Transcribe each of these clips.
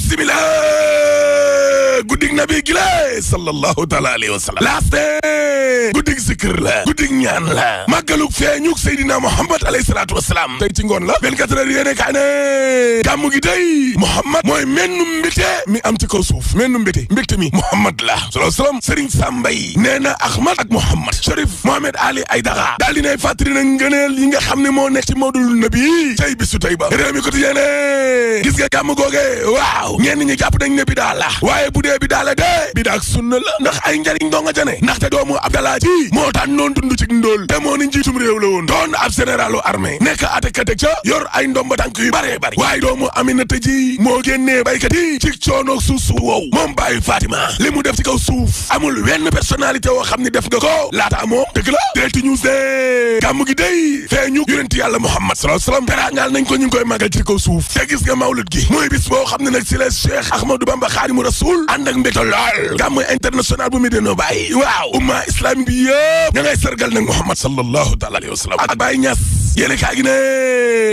bismillah guddig nabi gi la sallallahu taala alayhi wa sallam laaste guddig zikr la guddig ñaan la màggalug feeñuk Seydina Muhammad alayhi salaatu wasalaam tey ci ngoon la 24 heures yéene kaa ne gàmmu gi day Muhammad mooy mennu mbégte mi am ci kaw suuf mennu mbégte mi Muhammad la sallallahu salaam Serigne Sambay nee na Ahmad ak Muhammad Cherif Mohamed Ali Aydara daal dinay fàttali na ngëneel yi nga xam ne moo nekk ci mawdul nabi tey bisu tey ba réew mi ko yéene gis nga gàmmu googe waaw ñenn ñi jàpp nañ ne bi daa la waaye bu dee bi daa la dee bi daa ak sunna la ndax ay njariñ doo nga jane ndaxte doomu Abdallah ji moo tax noon dund ci ndóol te moo ni njiitum réew la woon doon ab généralu armée nekk atekateg ca yor ay ndomba tànk yu bare bari waaye doomu Aminata ji moo génnee baykat yi ci coono suuf wow moom bàyyi Fatima li mu def ci kaw suuf amul wenn personnalité woo xam ne def nga ko laata moom dëgg la Direct News de gàmmu gi day feeñu yonenti yàlla Muhammad sallallahu alayhi wasallam teraangal nañ ko ñu ngi koy màggal ci kaw suuf te gis nga mawlud gi mooy bis boo xam ne nag si la Cheikh Ahmadou Bamba Khadimu Rasoul ànd ak mbégte lool gàmmu international bu Medina Baye waaw umma islamique bi yëpp ña ngay sargal nag Muhammad sallallahu taala alayhi wa sallam ak Baye Niass yéene kaa gi ne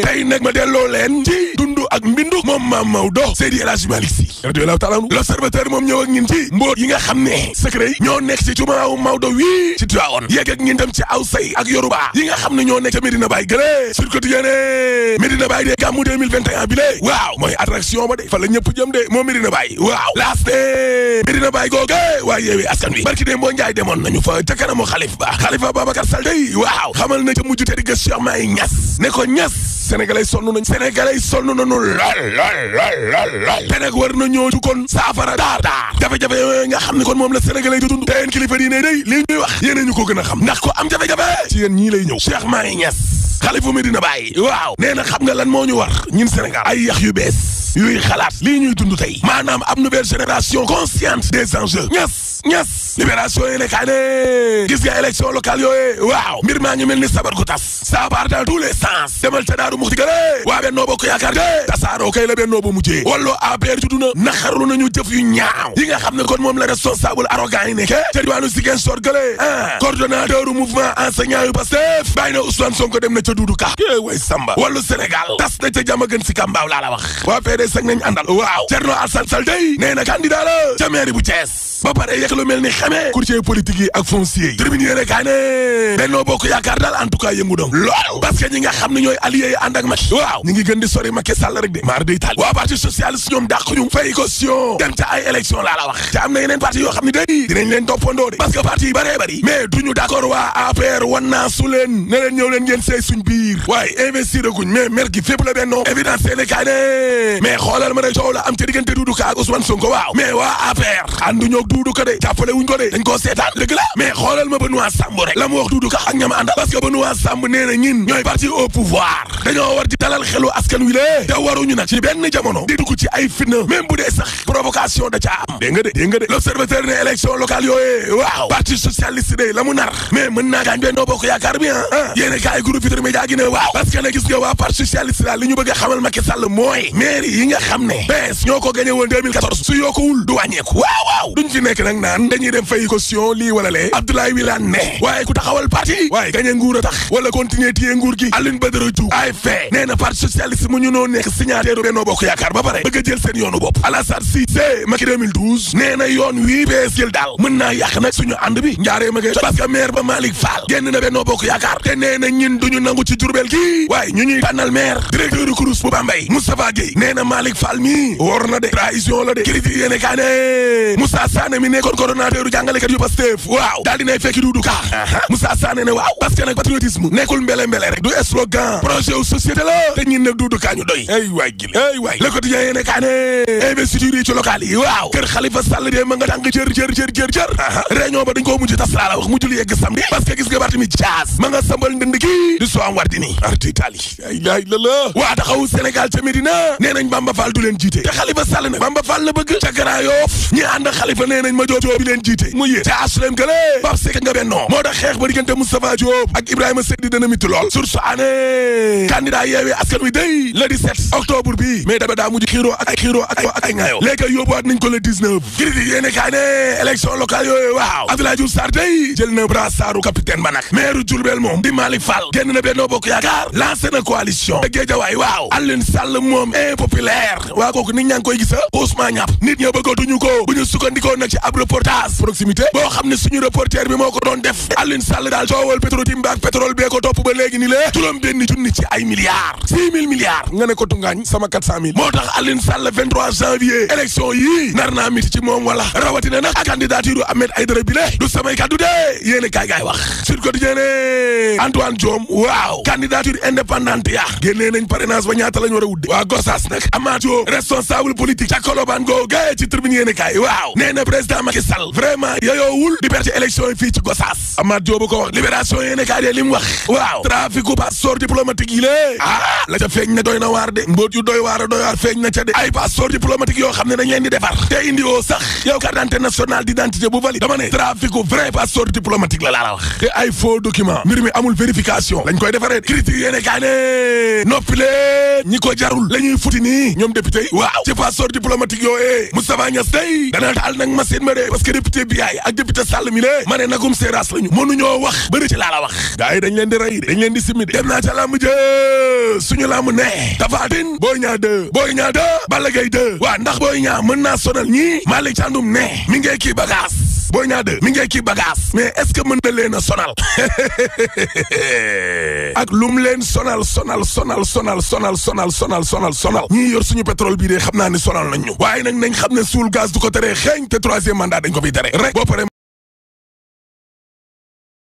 tey nag ma delloo leen ci dundu ak mbindu moom Maam Maodo Seydi El Hadji Malick Sy radiyallahu taala anhu l'observateur moom ñëw ak ñin ci mbóot yi nga xam ne secret yi ñoo nekk ci jumaawu Maodo wii ci Tivaouane yegg ak ñin tam ci Awsay ak Yoruba yi nga xam ne ñoo nekk ca Medina Baye gële sur quotidien Medina Baye de gàmmu 2021 bi lée waaw mooy attraction ba de fa la ñëpp jëm de moom Medina Baye waaw laas de Medina Baye googe waaye yeewi askan wi barki de mboo njaay demoon nañu fa ca kanamu Khalifa Babacar Sall day waaw xamal na ca mujj te di gës Cheikh Mahi Niass ne ko Niass sénégalais sonn nañu lool te nag war na ñoo kon saafara daar jafe-jafe yooyu nga xam ne kon moom la sénégalais di dund te yéen kilifa diine day lii ñuy wax yéen ñu ko gën a xam ndax ko am jafe-jafe ci yéen ñii lay ñëw Cheikh Mahi Niass xalifa Medina Baye waaw nee na xam nga lan moo ñu war ñun Sénégal ay yax yu bees yuy xalaat lii ñuy dund tey maanaam ab nouvelle génération consciente des enjeux Niass libération yi nekkaa ne gis nga élection locale yooyu waaw mbir maa ngi mel ni sabar gu tas ça part dans tous les sens demal ca Daaru Muxti gële waa Benno Bokk Yaakaar de tasaaroo kay la Benno ba mujjee wallu APR juddu na naxarlu nañu jëf yu ñaaw yi nga xam ne kon moom la responsable arrogant yi nekke ca diwaanu Ziguinchor gële coordonnateur u mouvement enseignant yu Pastef bàyyi na Ousmane Sonko dem na ca Doudou Ka way Samba wallu Sénégal tas na ca jàmm gën si kambaaw laa la wax waa PDS ak nañ àndal waaw Thierno Alassane Sall day nee na candidat la ca mairie bu Thiès ba pare yegg lu mel ni xamee courtier politique yi ak foncier yi tribune yéene kaa ne Benno Bokk Yaakaar daal en tout cas yëngu doon lool parce que ñi nga xam ne ñooy alliés yi ànd ak Macky waaw ñi ngi gën di sori Macky Sall rek de maar day taal waa parti socialiste ñoom dàq ñu fay caution dem ca ay élection laa la wax te am na yeneen parti yoo xam ne day dinañ leen toppandoo de parce que parti yi bëree bëri mais duñu d'accord waa APR wan naa su leen ne leen ñëw leen ngeen seey suñ biir waaye investir guñ mais mer gi fépp la Benno évidence yéene kaa ne mais xoolal ma ne coow la am ca diggante Doudou Ka ak Ousmane Sonko waaw mais waa APR ànduñoo ak Doudou Ka de jàppale wuñ ko de dañ koo seetaan dëgg la mais xoolal ma Benoît Sambou rek la mu wax Doudou Ka ak ñama àndal parce que Benoît Sambou nee na ñin ñooy parti au pouvoir dañoo war di dalal xelu askan wi lée te waruñu nag ci benn jamono di dugg ci ay fitna même bu dee sax provocation da caa am dégg nga de l'observateur ne élection locale yooyu waaw parti socialiste de la mu nar mais mën naa gaañ Benno Bokk Yaakaar bi yéene kaay groupe Futurs Médias gi ne waaw parce que nag gis nga waa parti socialiste daal li ñu bëgg a xamal Macky Sall mooy maire yi nga xam ne PS ñoo ko gagné woon 2014 su yokkuwul du wàññeeku waaw duñ fi nekk nag naan dañuy dem fay caution lii wala lee Abdoulaye Wilane ne waaye ku taxawal parti waaye gagné nguur a tax wala continuer téye nguur gi Alioune Badara Diouf AFP nee na parti socialiste mu ñu noo nekk signataire Benno Bokk Yaakaar ba pare bëgg a jël seen yoonu bopp Alassane Cissé Macky 2012 nee na yoon wii bees jël daal mën naa yàq nag suñu ànd bi njaaree ma ngay parce que maire ba Malick Fall génn na Benno Bokk Yaakaar te nee na ñin duñu nangu ci Diourbel gi waaye ñu ñuy tànnal maire directeur du CROUS bu Bambey Moustapha Gueye nee na Malick Fall mi wor na de trahison la de critique yéene kaa ne Moussa Sané mi nekkoon coordonnateur jàngalekat yu Pastef waaw daal dinay fekki Doudou Ka Moussa Sané ne waaw parce que nag patriotisme nekkul mbele rek du slogan projet wu société la te ñin nag Doudou Ka ñu doy ay waay gil ay waay Le Quotidien yéene kaa ne investiture yi ci local yi waaw kër Khalifa Sall de ma nga tàng jër réunion ba dañ koo mujj tas laa la wax mujjul yegg samedi parce que gis nga Barthélémy Dias ma nga sambal ndënd ki di Soham Wardini arti Italie ay laay la la waa taxawu Sénégal ca Médina nee nañ Bamba Fall du leen jiite te Khalifa Sall nag Bamba Fall la bëgg ca Grand Yoff ñi ànd ak Khalifa nee nañ ma Diop bi leen jiite mu yée ca HLM gële Pape Seck nga Benno moo tax xeex ba diggante Moustapha Diop ak Ibrahima Seydi dana mitti lool source année candidat Yewwi Askan Wi day le 17 octobre bi mais daba daa mujj xiiroo ak ay ngaayo léegi yóbbuwaat nañ ko le 19 critique yéene kaa ne élection locale yooyu waaw Abdoulaye Diouf Sarr day jël na brassaru capitaine ba nag maire Diourbel moom di Malick Fall génn na Benno Bokk Yaakaar lancé na coalition te Guédiawaye waaw Alioune Sall moom impopulaire waa kooku nit ñaa ngi koy gisa Ousmane ñàpp nit ña bëggatuñu ko bu ñu sukkandikoo nag ci ab reportage proximité boo xam ne suñu reporter bi moo ko doon def Alioune Sall daal coowal Petro-Tim ak pétrole bee ko topp ba léegi ni lée juróom benn junni ci ay milliards 6 000 milliards nga ne ko tungaañ sama 400 000 moo tax Alioune Sall 23 janvier élection yii nar naa miti ci moom wala rawatina nag ak candidature Ahmed Aïdara bi le du samay kaddu de yéene kaay gaay wax Sud Quotidien Antoine Diome waaw candidature indépendante ya génnee nañ parrainage ba ñaata lañ war a wudde waa Gossas nag Amathio responsable politique ca Colobane googu ci tribune yéene kaay waaw nee na président Macky Sall vraiment yoyoowul di perte élection yi fii ci Gossas Amathio bu ko wax libération yéene kaay de li mu wax waaw trafic u passeport diplomatique yi lée la ca feeñ na doy na waar de mbóot yu doy waar feeñ na ca de ay passeport diplomatique yoo xam ne dañ leen di defar te indi woo sax yow carte d'identité nationale d'identité bu valide dama ne trafic u vrai passeport diplomatique la laa la wax te ay faux document mbir mi amul vérification lañ koy defaree critique yéene kaay ne noppi leen ñi ko jarul la ñuy futi nii ñoom député yi waaw ci passeport diplomatique yooyee Moustapha Niasse day dana taal nag machine ma de parce que député Biaye ak député Sall mi lée ma ne nagum séeraas lañu mënuñoo wax bëri ci laa la wax gars yi dañ leen di rey dañ leen di simmi dem naa ca lamb jë suñu lamb ne Tapha Tine Boy Niang 2 Balla Gaye 2 waa ndax Boy Niang mën naa sonal ñii Malick Thiandoum ne mi ngee kii bagage Boy Niang 2 mi ngee kii bagage mais est-ce que mën na leen a sonal ak lum leen sonal ñii yor suñu pétrole bii de xam naa ni sonal nañ ñu waaye nag nañ xam ne suul gaz du ko tere xeeñ te troisième mandat dañ ko fi tere rek boo pare